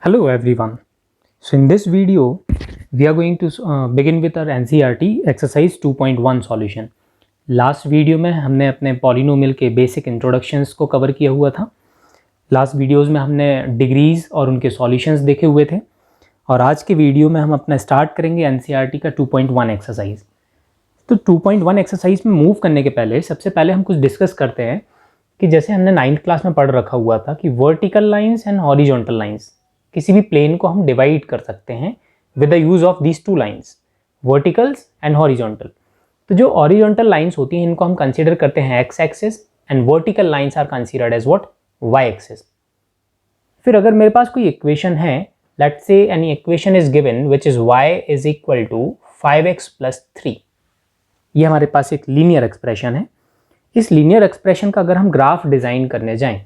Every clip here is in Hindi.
Hello everyone. So in this video, we are going to begin with our NCERT exercise 2.1 solution. Last video में हमने अपने पॉलिनोमियल के बेसिक इंट्रोडक्शंस को कवर किया हुआ था. लास्ट वीडियोस में हमने डिग्रीज और उनके सॉल्यूशंस देखे हुए थे और आज के वीडियो में हम अपना स्टार्ट करेंगे NCERT का 2.1 एक्सरसाइज. तो 2.1 एक्सरसाइज में मूव करने के पहले सबसे पहले हम कुछ डिस्कस करते हैं कि जैसे हमने 9th क्लास में पढ़ रखा हुआ था कि vertical lines and horizontal lines, किसी भी प्लेन को हम डिवाइड कर सकते हैं with the use of these two lines, verticals and horizontal. तो जो हॉरिजॉन्टल लाइंस होती हैं इनको हम कंसीडर करते हैं X axis and vertical lines are considered as what, Y axis. फिर अगर मेरे पास कोई इक्वेशन है, let's say any equation is given which is y is equal to 5x plus 3. ये हमारे पास एक लीनियर एक्सप्रेशन है. इस लीनियर एक्सप्रेशन का अगर हम ग्राफ डिजाइन करने जाएं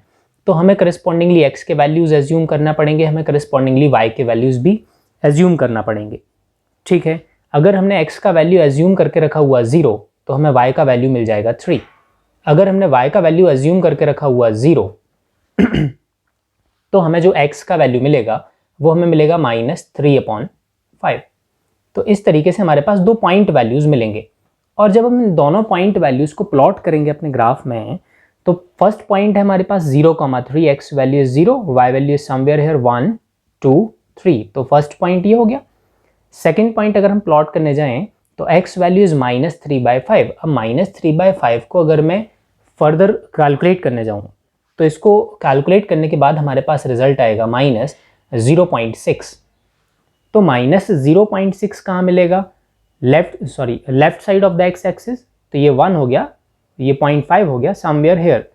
तो हमें करस्पॉन्डिंगली x के वैल्यूज एज्यूम करना पड़ेंगे, हमें करस्पॉन्डिंगली y के वैल्यूज भी एज्यूम करना पड़ेंगे. ठीक है, अगर हमने x का वैल्यू एज्यूम करके रखा हुआ 0 तो हमें y का वैल्यू मिल जाएगा 3. अगर हमने y का वैल्यू एज्यूम करके रखा हुआ 0 तो हमें जो x का वैल्यू मिलेगा वो हमें मिलेगा -3/5. तो इस तरीके से हमारे पास दो पॉइंट वैल्यूज मिलेंगे और जब हम इन दोनों पॉइंट वैल्यूज को प्लॉट करेंगे अपने ग्राफ में तो फर्स्ट पॉइंट है हमारे पास 0,3, x value is 0, y value is somewhere here 1 2 3. तो फर्स्ट पॉइंट ये हो गया. सेकंड पॉइंट अगर हम प्लॉट करने जाएं तो x वैल्यू इज -3/5. अब -3/5 को अगर मैं फर्दर कैलकुलेट करने जाऊं तो इसको कैलकुलेट करने के बाद हमारे पास रिजल्ट आएगा -0.6. तो -0.6 कहाँ मिलेगा? Left side of the X axis. तो ये 1 हो गया, ये 0.5 हो गया समवेयर हियर.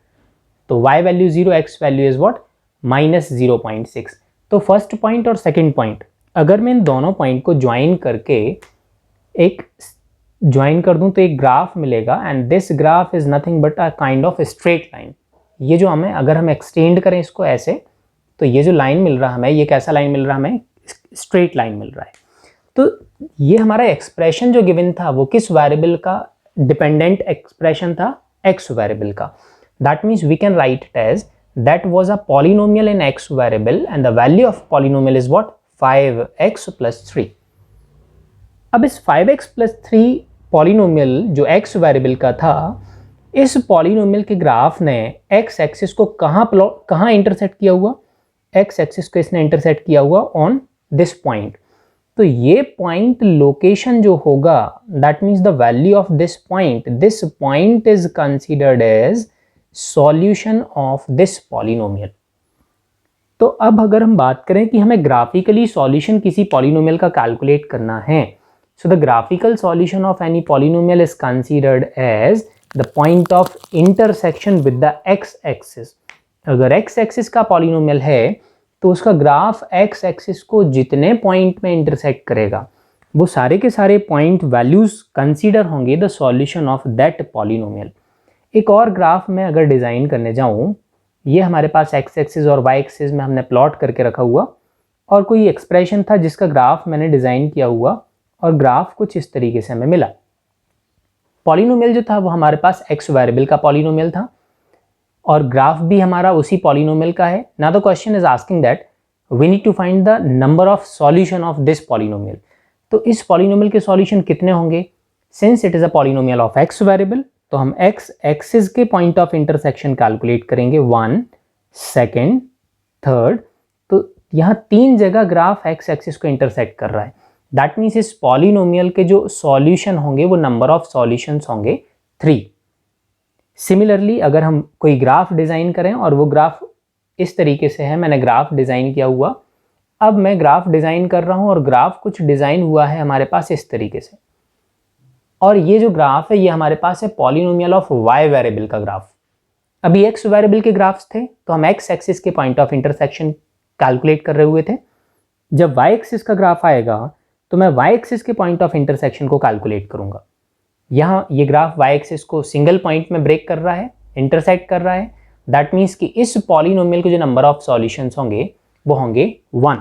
तो y value 0, x value is what, -0.6. तो फर्स्ट पॉइंट और सेकंड पॉइंट अगर मैं इन दोनों पॉइंट को ज्वाइन करके ज्वाइन कर दूं तो एक ग्राफ मिलेगा and this graph is nothing but a kind of straight line. ये जो हमें अगर हम एक्सटेंड करें इसको ऐसे तो ये जो लाइन मिल रहा हमें, ये कैसा लाइन मिल रहा हमें? स्ट्रेट लाइन मिल रहा है. तो ये हमारा एक्सप्रेशन जो गिवन था वो किस वेरिएबल का डिपेंडेंट एक्सप्रेशन था? x वेरिएबल का. That means we can write it as that was a polynomial in x variable and the value of polynomial is what, 5x plus 3. अब इस 5x प्लस 3 पॉलिनोमियल जो x वेरिएबल का था, इस पॉलिनोमियल के ग्राफ ने x एक्सिस को कहाँ इंटरसेक्ट किया हुआ? x एक्सिस को इसने इंटरसेक्ट किया हुआ ऑन दिस पॉइंट. तो ये पॉइंट लोकेशन जो होगा that means the value of this point is considered as solution of this polynomial. तो अब अगर हम बात करें कि हमें ग्राफिकली सॉल्यूशन किसी पॉलिनोमियल का कैलकुलेट करना है, so the graphical solution of any polynomial is considered as the point of intersection with the X axis. अगर एक्स एक्सिस का पॉलिनोमियल है तो उसका ग्राफ एक्स एक्सिस को जितने पॉइंट में इंटरसेक्ट करेगा वो सारे के सारे पॉइंट वैल्यूज कंसीडर होंगे the solution of that polynomial. एक और ग्राफ में अगर डिज़ाइन करने जाऊं, ये हमारे पास एक्स एक्सिस और वाई एक्सिस में हमने प्लॉट करके रखा हुआ और कोई एक्सप्रेशन था जिसका ग्राफ मैंने डिज़ाइन किया हुआ और ग्राफ कुछ इस तरीके से हमें मिला. पॉलिनोमियल जो था वो हमारे पास एक्स वेरिएबल का पॉलिनोमियल था और ग्राफ भी हमारा उसी पॉलिनोमियल का है. Now the question is asking that we need to find the number of solution of this polynomial. तो इस पॉलिनोमियल के सॉल्यूशन कितने होंगे? Since it is a polynomial of X variable तो हम एक्स एक्सिस के पॉइंट ऑफ इंटरसेक्शन कैलकुलेट करेंगे, 1 2 3. तो यहाँ 3 जगह ग्राफ एक्स एक्सिस को इंटरसेक्ट कर रहा है. दैट मीन्स इस पॉलिनोमियल के जो सॉल्यूशन होंगे वो नंबर ऑफ सॉल्यूशंस होंगे 3. सिमिलरली अगर हम कोई ग्राफ डिज़ाइन करें और वो ग्राफ इस तरीके से है, मैंने ग्राफ डिज़ाइन किया हुआ, अब मैं ग्राफ डिज़ाइन कर रहा हूँ और ग्राफ कुछ डिज़ाइन हुआ है हमारे पास इस तरीके से और ये जो ग्राफ है ये हमारे पास है पॉलिनोमियल ऑफ y वेरिएबल का ग्राफ. अभी x वेरिएबल के ग्राफ्स थे तो हम x एक्सिस के पॉइंट ऑफ इंटरसेक्शन कैलकुलेट कर रहे हुए थे. जब y एक्सिस का ग्राफ आएगा तो मैं y एक्सिस के पॉइंट ऑफ इंटरसेक्शन को कैलकुलेट करूँगा. यहाँ ये ग्राफ y एक्सिस को सिंगल पॉइंट में ब्रेक कर रहा है, इंटरसेक्ट कर रहा है. दैट मीन्स कि इस पॉलिनोमियल के जो नंबर ऑफ सॉल्यूशंस होंगे वो होंगे 1.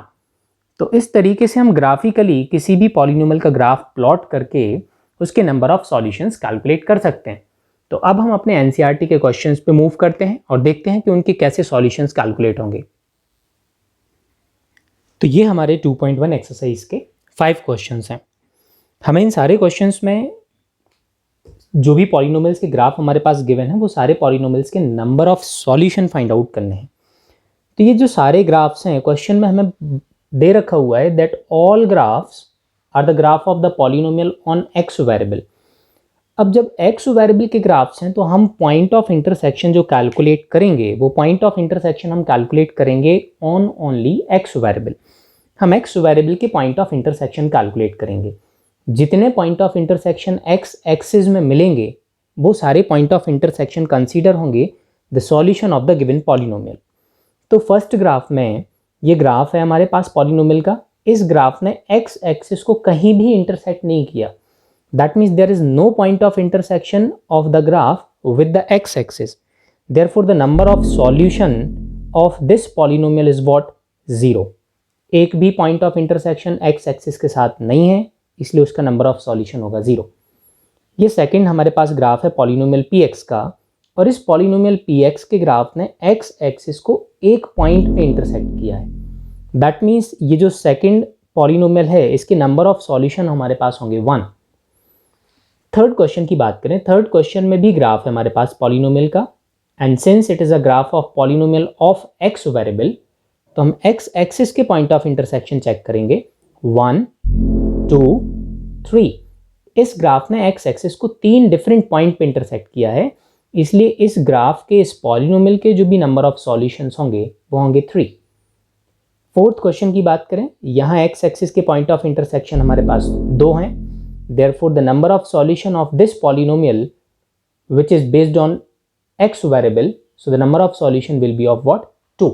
तो इस तरीके से हम ग्राफिकली किसी भी पॉलिनोमियल का ग्राफ प्लॉट करके उसके नंबर ऑफ सॉल्यूशंस कैलकुलेट कर सकते हैं. तो अब हम अपने एनसीईआरटी के क्वेश्चंस पे मूव करते हैं और देखते हैं कि उनके कैसे सॉल्यूशंस कैलकुलेट होंगे. तो ये हमारे 2.1 एक्सरसाइज के 5 क्वेश्चंस हैं। हमें इन सारे क्वेश्चंस में जो भी पॉलिनोमियल्स के ग्राफ हमारे पास गिवन है वो सारे पॉलिनोमियल्स के number of solution find out करने हैं। तो ये जो सारे ग्राफ्स हैं क्वेश्चन में हमें दे रखा हुआ है that all graphs are the graph of the polynomial on x variable. अब जब एक्स वेरिएबल के ग्राफ्स हैं तो हम पॉइंट ऑफ इंटरसेक्शन जो कैलकुलेट करेंगे वो पॉइंट ऑफ इंटरसेक्शन हम कैलकुलेट करेंगे ऑन ओनली एक्स वेरिएबल। हम एक्स वेरिएबल के पॉइंट ऑफ इंटरसेक्शन कैलकुलेट करेंगे। जितने point of intersection x axis में मिलेंगे वो सारे पॉइंट ऑफ इंटरसेक्शन कंसीडर होंगे the solution of the given polynomial. तो फर्स्ट ग्राफ में ये ग्राफ है हमारे पास पॉलिनोमियल का। इस ग्राफ ने एक्स एक्सिस को कहीं भी इंटरसेक्ट नहीं किया। That means there is no point of intersection of the graph with the x-axis. Therefore, the number of solution of this polynomial is what? 0. एक भी point of intersection x-axis के साथ नहीं है, इसलिए उसका number of solution होगा 0. ये सेकंड हमारे पास ग्राफ है पॉलिनोमियल px का, और इस पॉलिनोमियल px के ग्राफ ने x-axis को एक पॉइंट पे इंटरसेक्ट किया है। That means ये जो सेकंड पॉलिनोमियल है इसके नंबर ऑफ सॉल्यूशन हमारे पास होंगे 1। थर्ड क्वेश्चन की बात करें, थर्ड क्वेश्चन में भी ग्राफ है हमारे पास पॉलिनोमियल का, and since it is a graph of polynomial of X variable तो हम एक्स एक्सिस के पॉइंट ऑफ इंटरसेक्शन चेक करेंगे 1, 2, 3। इस ग्राफ ने एक्स एक्सिस को 3 डिफरेंट पॉइंट पे इंटरसेक्ट किया है, इसलिए इस ग्राफ के इस पॉलिनोमियल के जो भी नंबर ऑफ सॉल्यूशंस होंगे वो होंगे 3। फोर्थ क्वेश्चन की बात करें, यहाँ एक्स एक्सिस के पॉइंट ऑफ इंटरसेक्शन हमारे पास 2 हैं। Therefore, the number of solution of this polynomial, which is based on x variable, so the number of solution will be of what? 2.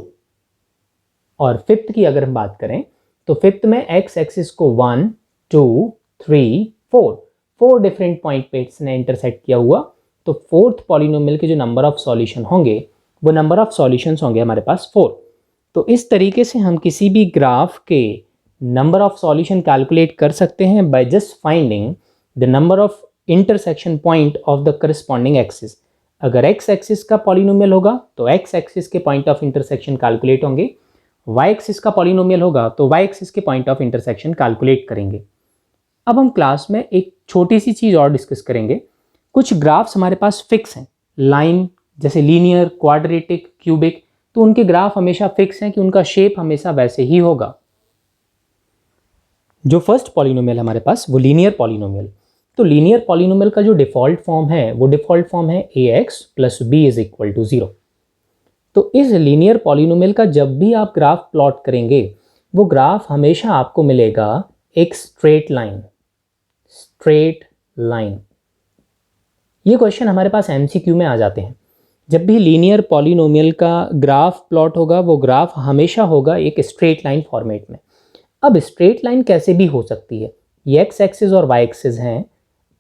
और फिफ्थ की अगर हम बात करें तो फिफ्थ में x एक्सिस को 1, 2, 3, 4 डिफरेंट पॉइंट पे इसने इंटरसेक्ट किया हुआ, तो फोर्थ पॉलिनोमियल के जो नंबर ऑफ सॉल्यूशन होंगे वो नंबर ऑफ सॉल्यूशंस होंगे हमारे पास 4। तो इस तरीके से हम किसी भी ग्राफ के नंबर ऑफ सॉल्यूशन कैलकुलेट कर सकते हैं by just finding the number of intersection point of the corresponding axis. अगर एक्स एक्सिस का पॉलिनोमियल होगा तो एक्स एक्सिस के पॉइंट ऑफ इंटरसेक्शन कैलकुलेट होंगे, वाई एक्सिस का पॉलिनोमियल होगा तो वाई एक्सिस के पॉइंट ऑफ इंटरसेक्शन कैलकुलेट करेंगे। अब हम क्लास में एक छोटी सी चीज़ और डिस्कस करेंगे। कुछ ग्राफ्स हमारे पास फिक्स हैं, लाइन जैसे लीनियर, क्वाड्रेटिक, क्यूबिक, तो उनके ग्राफ हमेशा फिक्स हैं कि उनका शेप हमेशा वैसे ही होगा। जो फर्स्ट पॉलिनोमियल हमारे पास वो लीनियर पॉलिनोमियल, तो लीनियर पॉलिनोमियल का जो डिफ़ॉल्ट फॉर्म है वो डिफ़ॉल्ट फॉर्म है ax + b = 0। तो इस लीनियर पॉलिनोमियल का जब भी आप ग्राफ प्लॉट करेंगे वो ग्राफ हमेशा आपको मिलेगा एक स्ट्रेट लाइन। ये क्वेश्चन हमारे पास MCQ में आ जाते हैं। जब भी लीनियर पॉलिनोमियल का ग्राफ प्लॉट होगा वो ग्राफ हमेशा होगा एक स्ट्रेट लाइन फॉर्मेट में। अब स्ट्रेट लाइन कैसे भी हो सकती है, ये एक्स एक्सिस और वाई एक्सिस हैं।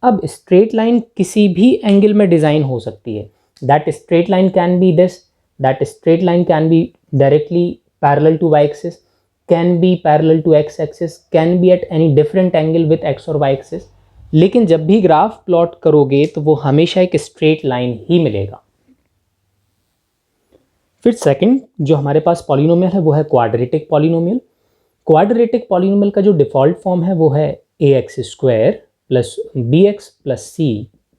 अब स्ट्रेट लाइन किसी भी एंगल में डिज़ाइन हो सकती है। That straight line can be this, that straight line can be directly parallel to y axis, can be parallel to x axis, can be at any different angle with x और वाई एक्सिस। लेकिन जब भी ग्राफ प्लॉट करोगे तो वो हमेशा एक स्ट्रेट लाइन ही मिलेगा। फिर सेकंड जो हमारे पास पॉलिनोमियल है वो है क्वाड्रेटिक पॉलिनोमियल। क्वाड्रेटिक पॉलिनोमियल का जो डिफ़ॉल्ट फॉर्म है वो है ax² + bx + c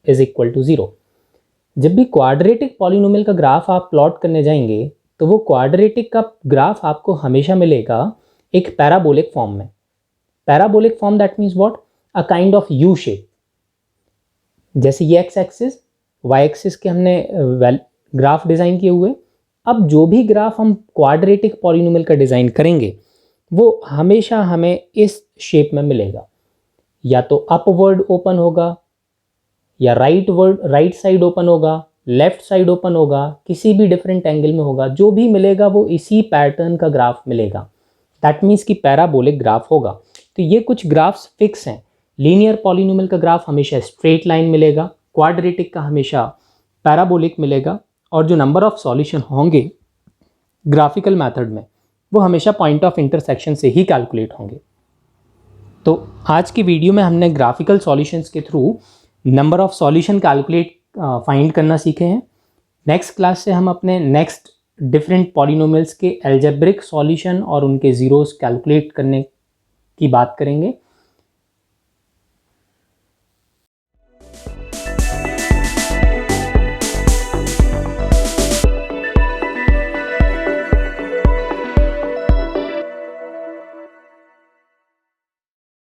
= 0। जब भी क्वाड्रेटिक पॉलिनोमियल का ग्राफ आप प्लॉट करने जाएंगे तो वो क्वाड्रेटिक का ग्राफ आपको हमेशा मिलेगा एक पैराबोलिक फॉर्म में। Parabolic form that means what? A kind of U shape. जैसे ये एक्स एक्सिस, वाई एक्सिस के हमने ग्राफ डिज़ाइन किए हुए। अब जो भी ग्राफ हम क्वाड्रेटिक पॉलिनोमियल का डिज़ाइन करेंगे वो हमेशा हमें इस शेप में मिलेगा, या तो अपवर्ड ओपन होगा या राइट साइड ओपन होगा, लेफ्ट साइड ओपन होगा, किसी भी डिफरेंट एंगल में होगा। जो भी मिलेगा वो इसी पैटर्न का ग्राफ मिलेगा। दैट मीन्स कि पैराबोलिक ग्राफ होगा। तो ये कुछ ग्राफ्स फिक्स हैं। लीनियर पॉलिनोमियल का ग्राफ हमेशा स्ट्रेट लाइन मिलेगा, क्वाड्रेटिक का हमेशा पैराबोलिक मिलेगा, और जो नंबर ऑफ सॉल्यूशन होंगे ग्राफिकल मेथड में वो हमेशा पॉइंट ऑफ इंटरसेक्शन से ही कैलकुलेट होंगे। तो आज की वीडियो में हमने ग्राफिकल सॉल्यूशंस के through number of solution calculate find करना सीखे हैं। नेक्स्ट क्लास से हम अपने नेक्स्ट डिफरेंट पॉलिनोमियल्स के एल्जेब्रिक सॉल्यूशन और उनके ज़ीरोस कैलकुलेट करने की बात करेंगे।